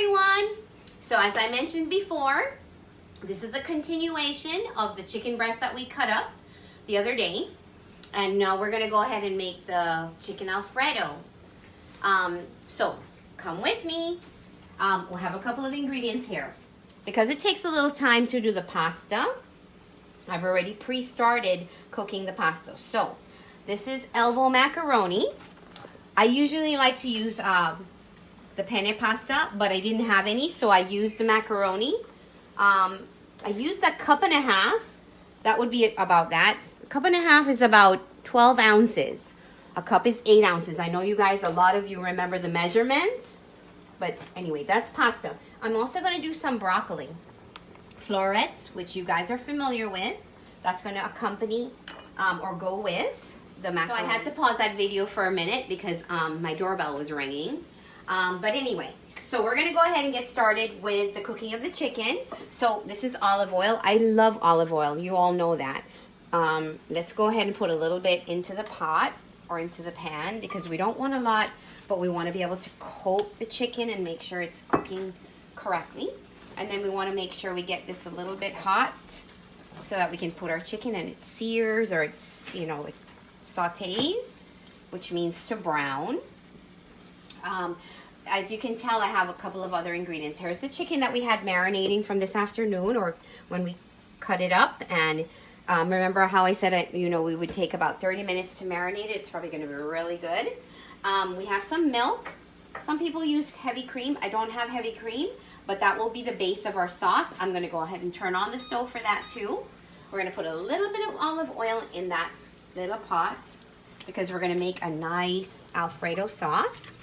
everyone. So as I mentioned before, this is a continuation of the chicken breast that we cut up the other day. And now we're gonna go ahead and make the chicken Alfredo. So come with me. We'll have a couple of ingredients here. Because it takes a little time to do the pasta, I've already pre-started cooking the pasta. So this is elbow macaroni. I usually like to use the penne pasta, but I didn't have any, so I used the macaroni. I used a cup and a half. That would be about that. A cup and a half is about 12 ounces. A cup is 8 ounces. I know you guys, a lot of you remember the measurement, but anyway, that's pasta. I'm also going to do some broccoli florets, which you guys are familiar with. That's going to accompany or go with the macaroni. So I had to pause that video for a minute because my doorbell was ringing. But anyway, so we're going to go ahead and get started with the cooking of the chicken. So this is olive oil. I love olive oil. You all know that. Let's go ahead and put a little bit into the pot or into the pan because we don't want a lot, but we want to be able to coat the chicken and make sure it's cooking correctly. And then we want to make sure we get this a little bit hot so that we can put our chicken and it sears or it's, you know, it sautés, which means to brown. As you can tell, I have a couple of other ingredients. Here's the chicken that we had marinating from this afternoon or when we cut it up. And remember how I said, we would take about 30 minutes to marinate it. It's probably going to be really good. We have some milk. Some people use heavy cream. I don't have heavy cream, but that will be the base of our sauce. I'm going to go ahead and turn on the stove for that too. We're going to put a little bit of olive oil in that little pot because we're going to make a nice Alfredo sauce.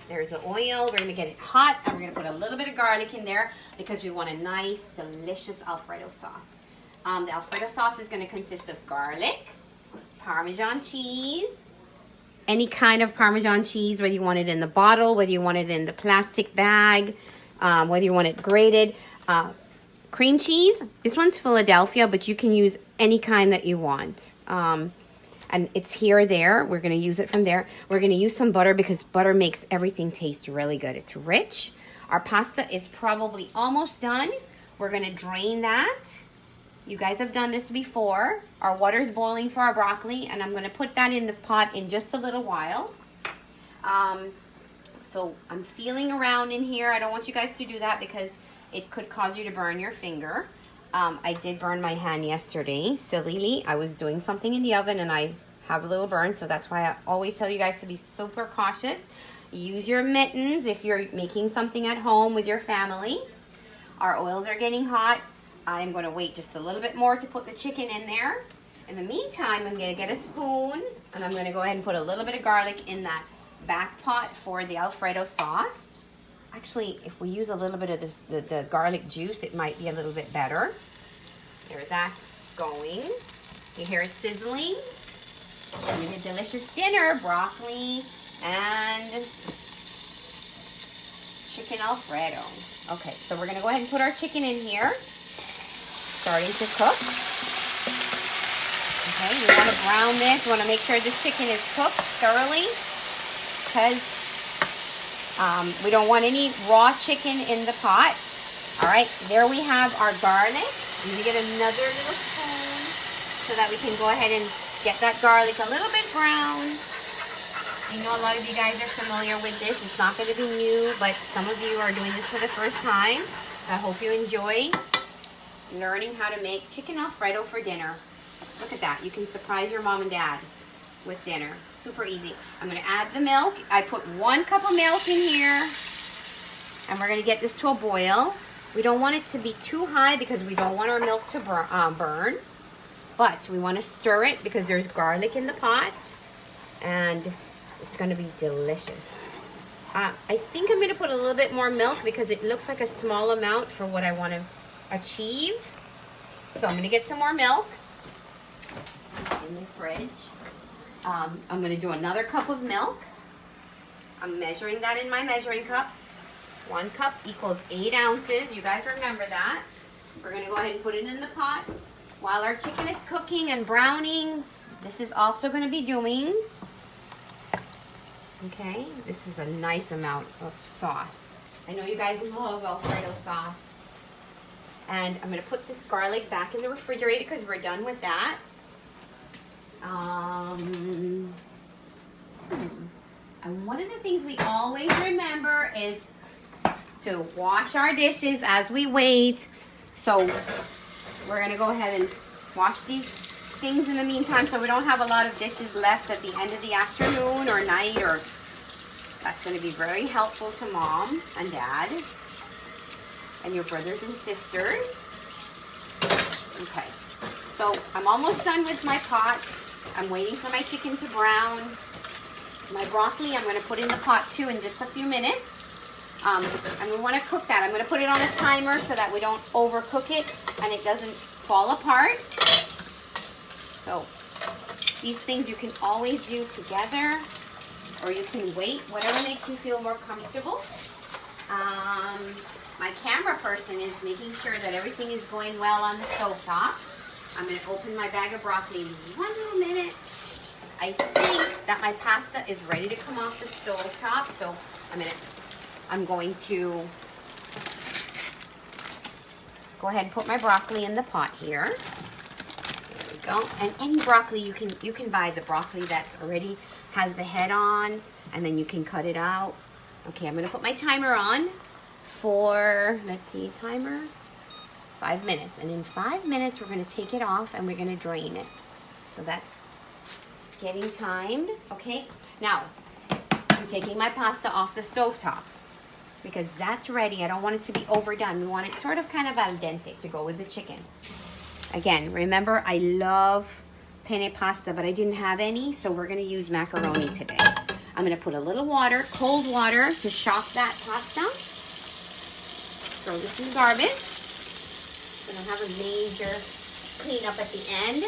There's the oil. We're going to get it hot, and we're going to put a little bit of garlic in there because we want a nice, delicious Alfredo sauce. The Alfredo sauce is going to consist of garlic, Parmesan cheese, any kind of Parmesan cheese, whether you want it in the bottle, whether you want it in the plastic bag, whether you want it grated. Cream cheese. This one's Philadelphia, but you can use any kind that you want. And it's here or there. We're going to use it from there. We're going to use some butter because butter makes everything taste really good. It's rich. Our pasta is probably almost done. We're going to drain that. You guys have done this before. Our water's boiling for our broccoli, and I'm going to put that in the pot in just a little while. So I'm feeling around in here. I don't want you guys to do that because it could cause you to burn your finger. I did burn my hand yesterday, sillily. I was doing something in the oven and I have a little burn, so that's why I always tell you guys to be super cautious. Use your mittens if you're making something at home with your family. Our oils are getting hot. I'm going to wait just a little bit more to put the chicken in there. In the meantime, I'm going to get a spoon and I'm going to go ahead and put a little bit of garlic in that back pot for the Alfredo sauce. Actually, if we use a little bit of this, the garlic juice, it might be a little bit better. There, that's going. You hear it sizzling? Eat a delicious dinner, broccoli and chicken Alfredo. Okay, so we're gonna go ahead and put our chicken in here. Starting to cook. Okay, we wanna brown this. We wanna make sure this chicken is cooked thoroughly because we don't want any raw chicken in the pot. All right, there we have our garlic. I'm gonna get another little spoon so that we can go ahead and get that garlic a little bit brown. I know a lot of you guys are familiar with this. It's not gonna be new, but some of you are doing this for the first time. I hope you enjoy learning how to make chicken Alfredo for dinner. Look at that, you can surprise your mom and dad with dinner. Super easy. I'm going to add the milk. I put 1 cup of milk in here. And we're going to get this to a boil. We don't want it to be too high because we don't want our milk to burn. But we want to stir it because there's garlic in the pot. And it's going to be delicious. I think I'm going to put a little bit more milk because it looks like a small amount for what I want to achieve. So I'm going to get some more milk in the fridge. I'm going to do another cup of milk. I'm measuring that in my measuring cup. 1 cup equals 8 ounces. You guys remember that. We're going to go ahead and put it in the pot. While our chicken is cooking and browning, this is also going to be doing, okay, this is a nice amount of sauce. I know you guys love Alfredo sauce. And I'm going to put this garlic back in the refrigerator because we're done with that. And one of the things we always remember is to wash our dishes as we wait. So we're going to go ahead and wash these things in the meantime so we don't have a lot of dishes left at the end of the afternoon or night. Or that's going to be very helpful to mom and dad and your brothers and sisters. Okay, so I'm almost done with my pot. I'm waiting for my chicken to brown. My broccoli I'm going to put in the pot too in just a few minutes. And we want to cook that. I'm going to put it on a timer so that we don't overcook it and it doesn't fall apart. So these things you can always do together, or you can wait, whatever makes you feel more comfortable. My camera person is making sure that everything is going well on the stovetop. I'm going to open my bag of broccoli in one little minute. I think that my pasta is ready to come off the stovetop, so I'm going to go ahead and put my broccoli in the pot here. There we go. And any broccoli you can buy the broccoli that's already has the head on, and then you can cut it out. Okay, I'm going to put my timer on for, let's see, timer, 5 minutes. And in 5 minutes, we're going to take it off and we're going to drain it. So that's getting timed. Okay, now I'm taking my pasta off the stovetop because that's ready. I don't want it to be overdone. We want it sort of kind of al dente to go with the chicken. Again, remember, I love penne pasta, but I didn't have any, so we're going to use macaroni today. I'm going to put a little water, cold water, to shock that pasta. Throw this in garbage. I'm going to have a major cleanup at the end.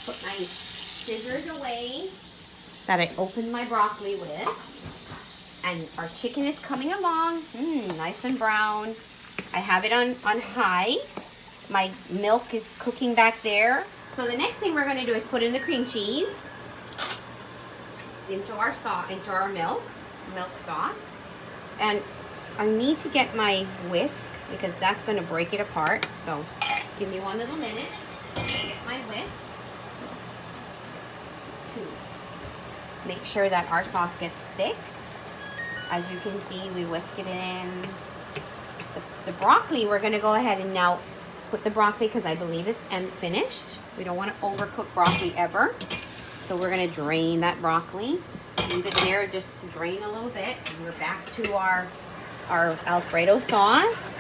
Put my scissors away that I opened my broccoli with. And our chicken is coming along. Nice and brown. I have it on high. My milk is cooking back there. So the next thing we're going to do is put in the cream cheese into our sauce, into our milk sauce. And I need to get my whisk because that's going to break it apart. So give me one little minute to get my whisk to make sure that our sauce gets thick. As you can see, we whisk it in. The broccoli, we're going to go ahead and now put the broccoli because I believe it's finished. We don't want to overcook broccoli ever. So we're going to drain that broccoli. Leave it there just to drain a little bit. And we're back to our Alfredo sauce.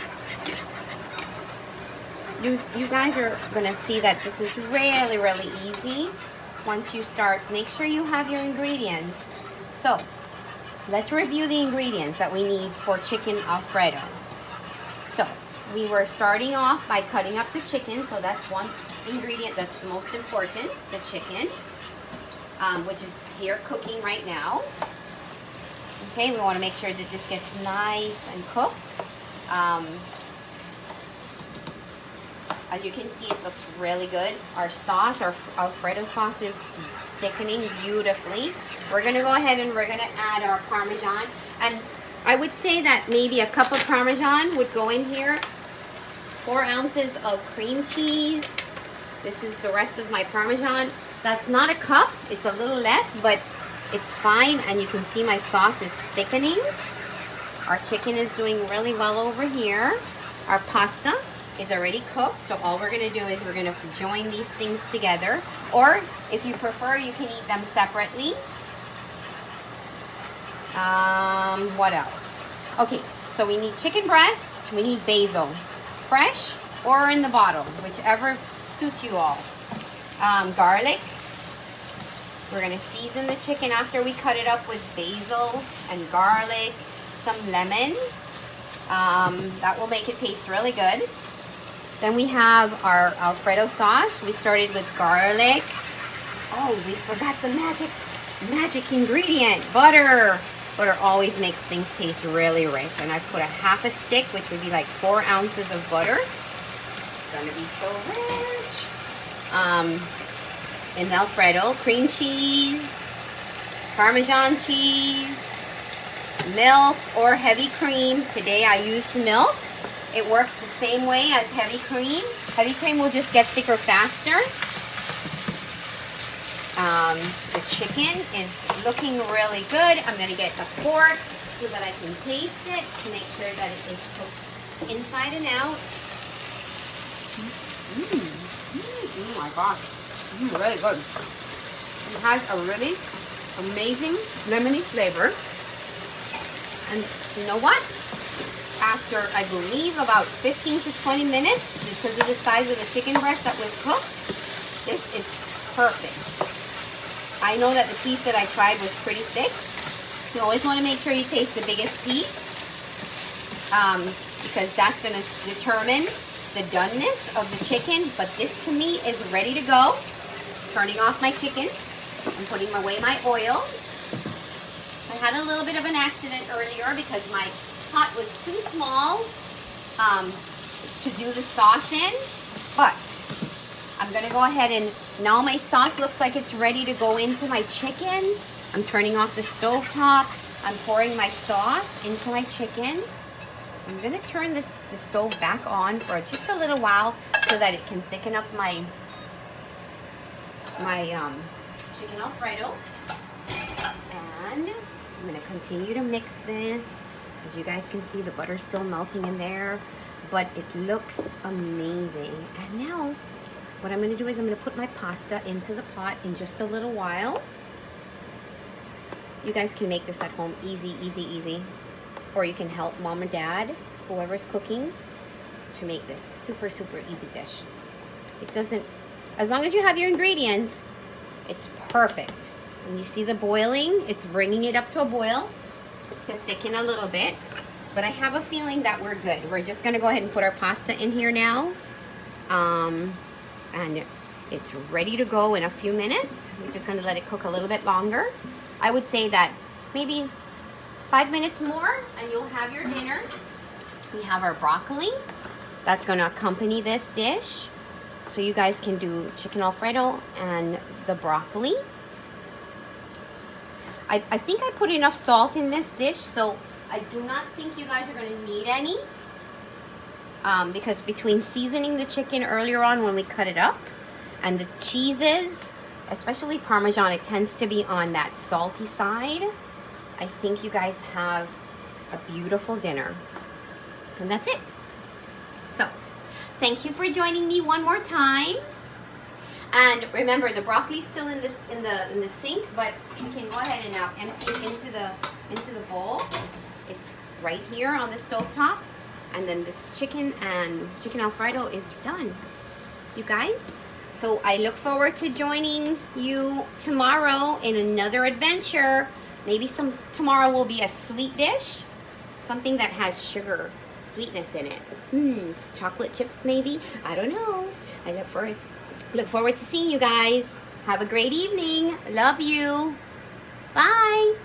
You guys are going to see that this is really, really easy. Once you start, make sure you have your ingredients. So let's review the ingredients that we need for chicken Alfredo. So we were starting off by cutting up the chicken. So that's one ingredient that's the most important, the chicken, which is here cooking right now. Okay, we want to make sure that this gets nice and cooked. As you can see, it looks really good. Our sauce, our Alfredo sauce is thickening beautifully. We're going to go ahead and we're going to add our Parmesan. And I would say that maybe a cup of Parmesan would go in here. 4 ounces of cream cheese. This is the rest of my Parmesan. That's not a cup. It's a little less, but it's fine. And you can see my sauce is thickening. Our chicken is doing really well over here. Our pasta is already cooked. So all we're going to do is we're going to join these things together. Or if you prefer, you can eat them separately. What else? Okay, so we need chicken breast. We need basil. Fresh or in the bottle, whichever suits you all. Garlic. We're going to season the chicken after we cut it up with basil and garlic, some lemon. That will make it taste really good. Then we have our Alfredo sauce. We started with garlic. Oh, we forgot the magic ingredient, butter. Butter always makes things taste really rich. And I put a half a stick, which would be like 4 ounces of butter. It's gonna be so rich. In Alfredo, cream cheese, Parmesan cheese, milk or heavy cream. Today I used milk. It works the same way as heavy cream. Heavy cream will just get thicker faster. The chicken is looking really good. I'm going to get a fork so that I can taste it to make sure that it is cooked inside and out. Oh my gosh, really good. It has a really amazing lemony flavor. And you know what? After, I believe, about 15 to 20 minutes, because of the size of the chicken breast that was cooked, this is perfect. I know that the piece that I tried was pretty thick. You always want to make sure you taste the biggest piece, because that's going to determine the doneness of the chicken. But this to me is ready to go. Turning off my chicken and putting away my oil. I had a little bit of an accident earlier because my pot was too small to do the sauce in, but I'm going to go ahead and now my sauce looks like it's ready to go into my chicken. I'm turning off the stove top. I'm pouring my sauce into my chicken. I'm going to turn the stove back on for just a little while so that it can thicken up my chicken Alfredo. And I'm going to continue to mix this. As you guys can see, the butter's still melting in there, but it looks amazing. And now what I'm going to do is I'm going to put my pasta into the pot in just a little while. You guys can make this at home easy, easy, easy. Or you can help mom and dad, whoever's cooking, to make this super, super easy dish. It doesn't, as long as you have your ingredients, it's perfect. When you see the boiling, it's bringing it up to a boil to thicken a little bit. But I have a feeling that we're good. We're just going to go ahead and put our pasta in here now. And it's ready to go in a few minutes. We're just going to let it cook a little bit longer. I would say that maybe 5 minutes more and you'll have your dinner. We have our broccoli. That's going to accompany this dish. So you guys can do chicken Alfredo and the broccoli. I think I put enough salt in this dish, so I do not think you guys are going to need any. Because between seasoning the chicken earlier on when we cut it up and the cheeses, especially Parmesan, it tends to be on that salty side. I think you guys have a beautiful dinner. And that's it. So, thank you for joining me one more time. And remember, the broccoli's still in the sink, but we can go ahead and now empty it into the bowl. It's right here on the stovetop. And then this chicken and chicken Alfredo is done, you guys. So I look forward to joining you tomorrow in another adventure. Maybe tomorrow will be a sweet dish, something that has sugar, sweetness in it. Chocolate chips maybe, I don't know. I look forward to seeing you guys. Have a great evening. Love you. Bye.